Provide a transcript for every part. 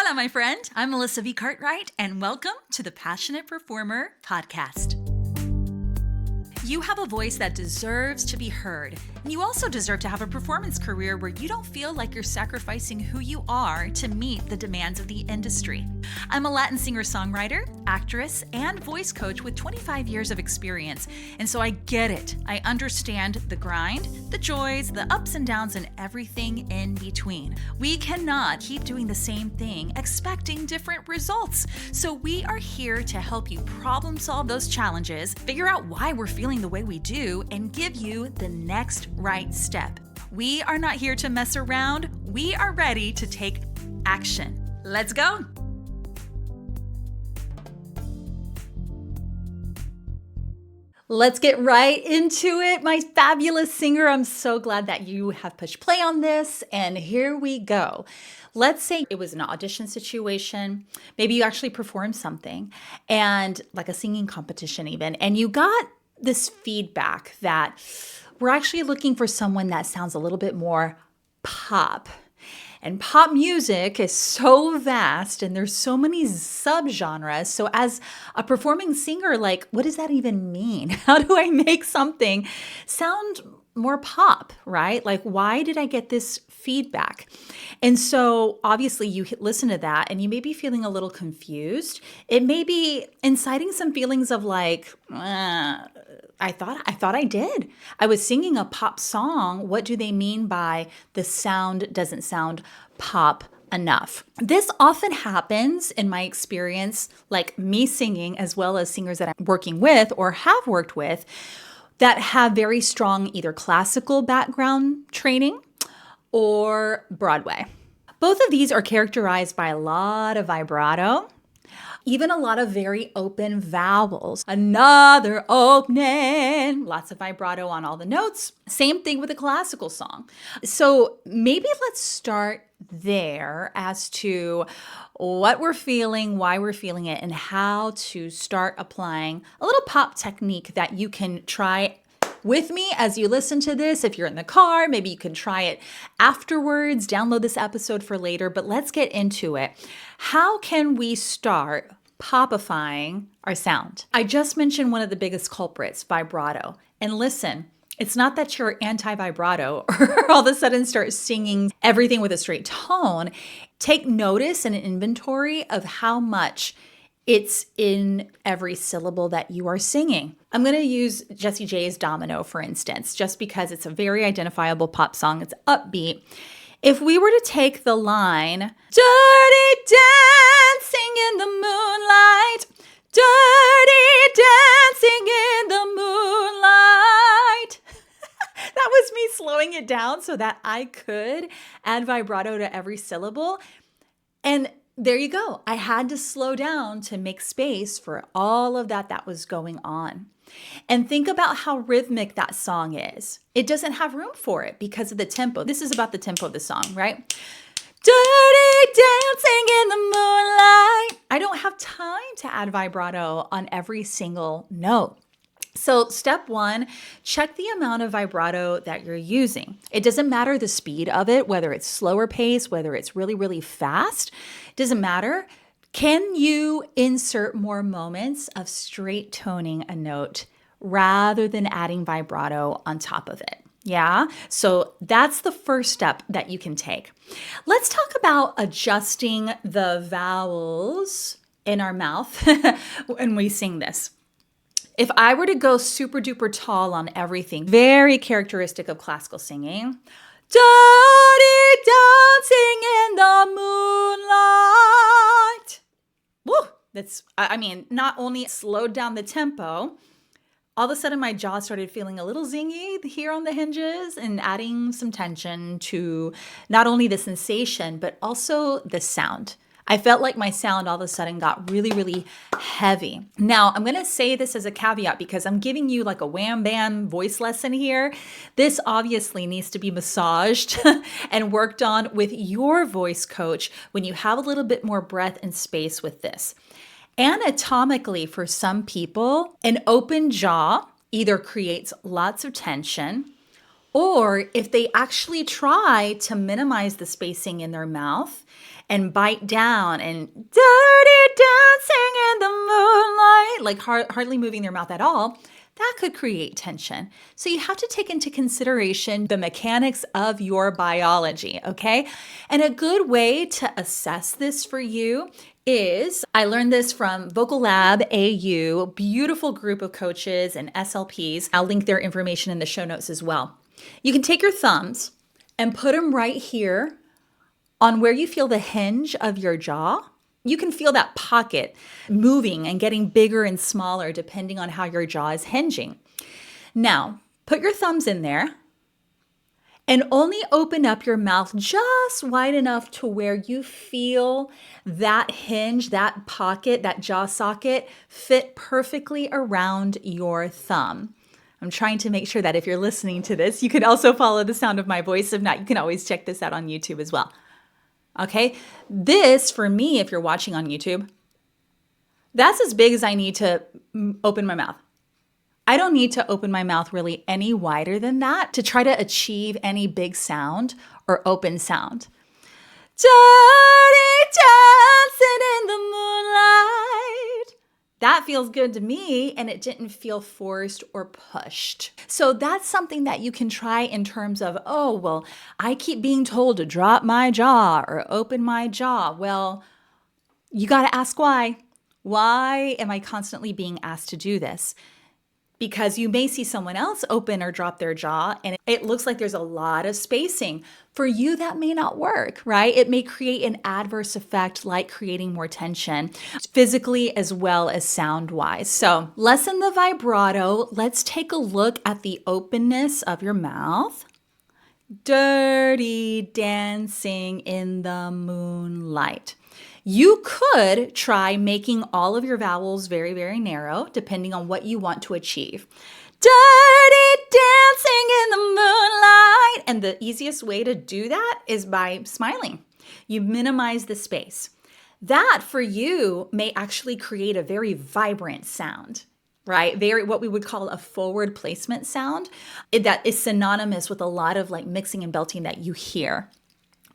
Hola, my friend. I'm Melissa V. Cartwright, and welcome to the Passionate Performer Podcast. You have a voice that deserves to be heard, and you also deserve to have a performance career where you don't feel like you're sacrificing who you are to meet the demands of the industry. I'm a Latin singer-songwriter, actress, and voice coach with 25 years of experience, and so I get it. I understand the grind, the joys, the ups and downs, and everything in between. We cannot keep doing the same thing, expecting different results. So we are here to help you problem solve those challenges, figure out why we're feeling the way we do, and give you the next right step. We are not here to mess around. We are ready to take action. Let's go. Let's get right into it, my fabulous singer. I'm so glad that you have pushed play on this, and here we go. Let's say it was an audition situation. Maybe you actually performed something, and like a singing competition even, and you got this feedback that we're actually looking for someone that sounds a little bit more pop. And pop music is so vast and there's so many subgenres. So as a performing singer, like, what does that even mean? How do I make something sound more pop, right? Like, why did I get this feedback? And so obviously you listen to that and you may be feeling a little confused. It may be inciting some feelings of like, I thought I did. I was singing a pop song. What do they mean by the sound doesn't sound pop enough? This often happens in my experience, like me singing as well as singers that I'm working with or have worked with that have very strong either classical background training or Broadway. Both of these are characterized by a lot of vibrato, even a lot of very open vowels. Another opening, lots of vibrato on all the notes. Same thing with a classical song. So maybe let's start there as to what we're feeling, why we're feeling it, and how to start applying a little pop technique that you can try with me as you listen to this. If you're in the car, maybe you can try it afterwards, download this episode for later, but let's get into it. How can we start popifying our sound? I just mentioned one of the biggest culprits, vibrato. And listen, it's not that you're anti-vibrato or all of a sudden start singing everything with a straight tone. Take notice and an inventory of how much it's in every syllable that you are singing. I'm going to use Jessie J's Domino, for instance, just because it's a very identifiable pop song. It's upbeat. If we were to take the line, dirty dancing in the moonlight, dirty dancing in the moonlight. That was me slowing it down so that I could add vibrato to every syllable. And there you go. I had to slow down to make space for all of that was going on. And think about how rhythmic that song is. It doesn't have room for it because of the tempo. This is about the tempo of the song, right? Dirty dancing in the moonlight. I don't have time to add vibrato on every single note. So step one, check the amount of vibrato that you're using. It doesn't matter the speed of it, whether it's slower pace, whether it's really, really fast, it doesn't matter. Can you insert more moments of straight toning a note rather than adding vibrato on top of it? Yeah, so that's the first step that you can take. Let's talk about adjusting the vowels in our mouth when we sing this. If I were to go super duper tall on everything, very characteristic of classical singing, dirty dancing in the moonlight. Woo! Not only slowed down the tempo, all of a sudden my jaw started feeling a little zingy here on the hinges and adding some tension to not only the sensation, but also the sound. I felt like my sound all of a sudden got really, really heavy. Now, I'm going to say this as a caveat because I'm giving you like a wham bam voice lesson here. This obviously needs to be massaged and worked on with your voice coach when you have a little bit more breath and space with this. Anatomically, for some people, an open jaw either creates lots of tension Or if they actually try to minimize the spacing in their mouth and bite down and dirty dancing in the moonlight, like hardly moving their mouth at all, that could create tension. So you have to take into consideration the mechanics of your biology, okay? And a good way to assess this for you is, I learned this from Vocal Lab AU, beautiful group of coaches and SLPs. I'll link their information in the show notes as well. You can take your thumbs and put them right here on where you feel the hinge of your jaw. You can feel that pocket moving and getting bigger and smaller depending on how your jaw is hinging. Now, put your thumbs in there and only open up your mouth just wide enough to where you feel that hinge, that pocket, that jaw socket fit perfectly around your thumb. I'm trying to make sure that if you're listening to this, you can also follow the sound of my voice. If not, you can always check this out on YouTube as well. Okay, this for me, if you're watching on YouTube, that's as big as I need to open my mouth. I don't need to open my mouth really any wider than that to try to achieve any big sound or open sound. Dirty dancing in the moonlight. That feels good to me, and it didn't feel forced or pushed. So that's something that you can try in terms of, oh, well, I keep being told to drop my jaw or open my jaw. Well, you got to ask why. Why am I constantly being asked to do this? Because you may see someone else open or drop their jaw and it looks like there's a lot of spacing. For you, that may not work, right? It may create an adverse effect like creating more tension physically as well as sound-wise. So lessen the vibrato. Let's take a look at the openness of your mouth. Dirty dancing in the moonlight. You could try making all of your vowels very, very narrow, depending on what you want to achieve. Dirty dancing in the moonlight. And the easiest way to do that is by smiling. You minimize the space. That for you may actually create a very vibrant sound, right? Very, what we would call a forward placement sound that is synonymous with a lot of like mixing and belting that you hear.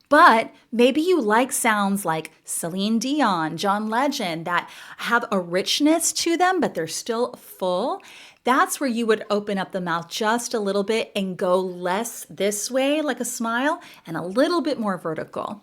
But maybe you like sounds like Celine Dion, John Legend that have a richness to them, but they're still full. That's where you would open up the mouth just a little bit and go less this way, like a smile, and a little bit more vertical.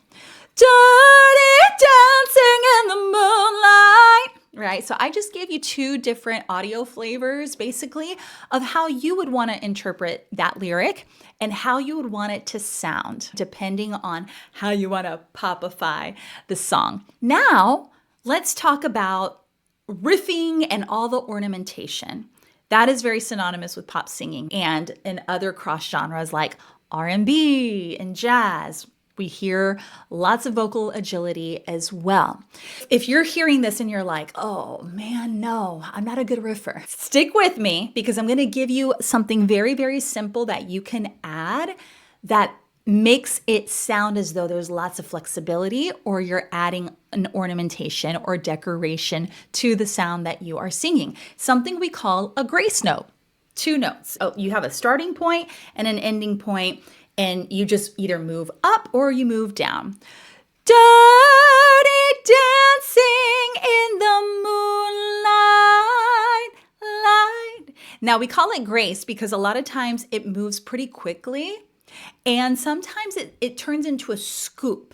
Dirty dancing in the moonlight. Right, so I just gave you two different audio flavors, basically, of how you would want to interpret that lyric and how you would want it to sound, depending on how you want to popify the song. Now, let's talk about riffing and all the ornamentation. That is very synonymous with pop singing and in other cross genres like R&B and jazz. We hear lots of vocal agility as well. If you're hearing this and you're like, oh man, no, I'm not a good riffer, stick with me because I'm going to give you something very, very simple that you can add that makes it sound as though there's lots of flexibility or you're adding an ornamentation or decoration to the sound that you are singing. Something we call a grace note. 2 notes. Oh, you have a starting point and an ending point. And you just either move up or you move down. Dirty dancing in the moonlight. Light. Now we call it grace because a lot of times it moves pretty quickly. And sometimes it turns into a scoop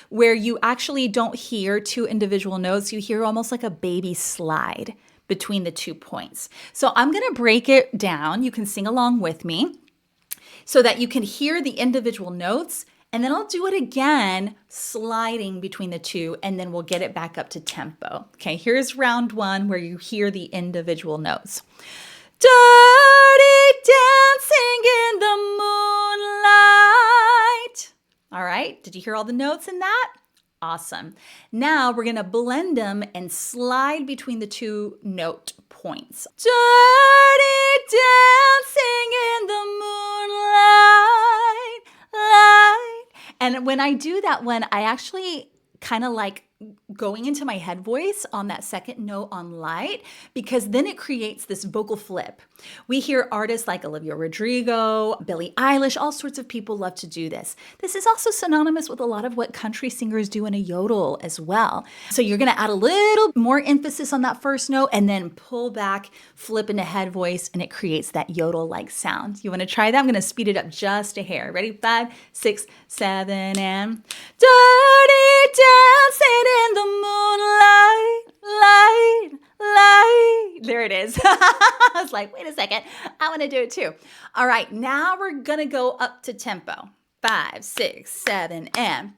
where you actually don't hear 2 individual notes. You hear almost like a baby slide between the 2 points. So I'm going to break it down. You can sing along with me, so that you can hear the individual notes, and then I'll do it again, sliding between the 2, and then we'll get it back up to tempo. Okay, here's round 1 where you hear the individual notes. Dirty dancing in the moonlight. All right, did you hear all the notes in that? Awesome. Now we're gonna blend them and slide between the 2 note points. Dirty dancing in the moonlight, light. And when I do that one, I actually kind of like going into my head voice on that second note on light, because then it creates this vocal flip. We hear artists like Olivia Rodrigo, Billie Eilish, all sorts of people love to do this. This is also synonymous with a lot of what country singers do in a yodel as well. So you're going to add a little more emphasis on that first note and then pull back, flip into head voice, and it creates that yodel-like sound. You want to try that? I'm going to speed it up just a hair. Ready? 5, 6, 7, and dirty dancing in the moonlight, light, light. There it is. I was like, wait a second, I want to do it too. All right, now we're going to go up to tempo. 5, 6, 7, and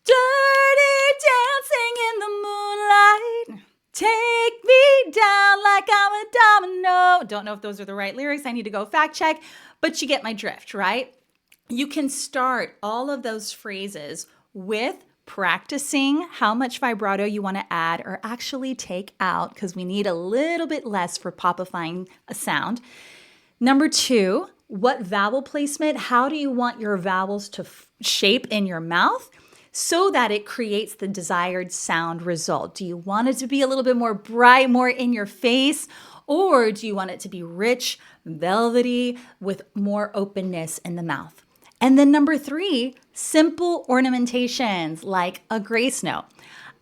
dirty dancing in the moonlight. Take me down like I'm a domino. Don't know if those are the right lyrics. I need to go fact check, but you get my drift, right? You can start all of those phrases with practicing how much vibrato you want to add or actually take out, because we need a little bit less for popifying a sound. Number 2, what vowel placement? How do you want your vowels to shape in your mouth so that it creates the desired sound result? Do you want it to be a little bit more bright, more in your face? Or do you want it to be rich, velvety, with more openness in the mouth? And then number 3, simple ornamentations like a grace note.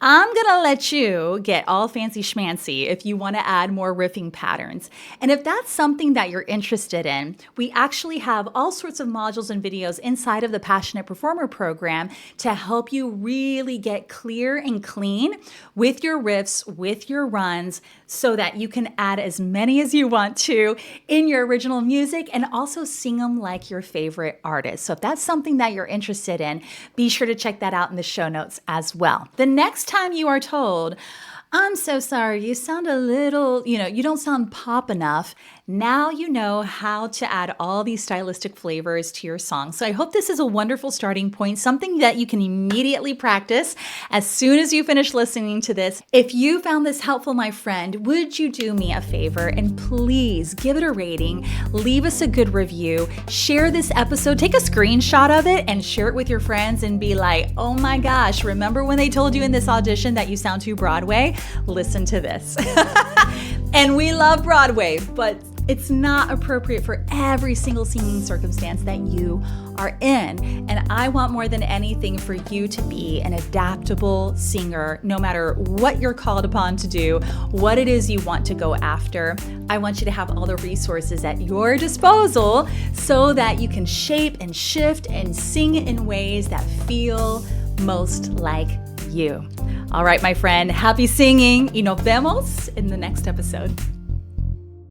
I'm gonna let you get all fancy schmancy if you wanna add more riffing patterns. And if that's something that you're interested in, we actually have all sorts of modules and videos inside of the Passionate Performer program to help you really get clear and clean with your riffs, with your runs, so that you can add as many as you want to in your original music and also sing them like your favorite artist. So if that's something that you're interested in, be sure to check that out in the show notes as well. The next time you are told, I'm so sorry, you sound a little, you don't sound pop enough. Now you know how to add all these stylistic flavors to your song. So I hope this is a wonderful starting point, something that you can immediately practice as soon as you finish listening to this. If you found this helpful, my friend, would you do me a favor and please give it a rating, leave us a good review, share this episode, take a screenshot of it and share it with your friends and be like, oh my gosh, remember when they told you in this audition that you sound too Broadway? Listen to this. And we love Broadway, but it's not appropriate for every single singing circumstance that you are in. And I want more than anything for you to be an adaptable singer, no matter what you're called upon to do, what it is you want to go after. I want you to have all the resources at your disposal so that you can shape and shift and sing in ways that feel most like you. All right, my friend, happy singing y nos vemos in the next episode.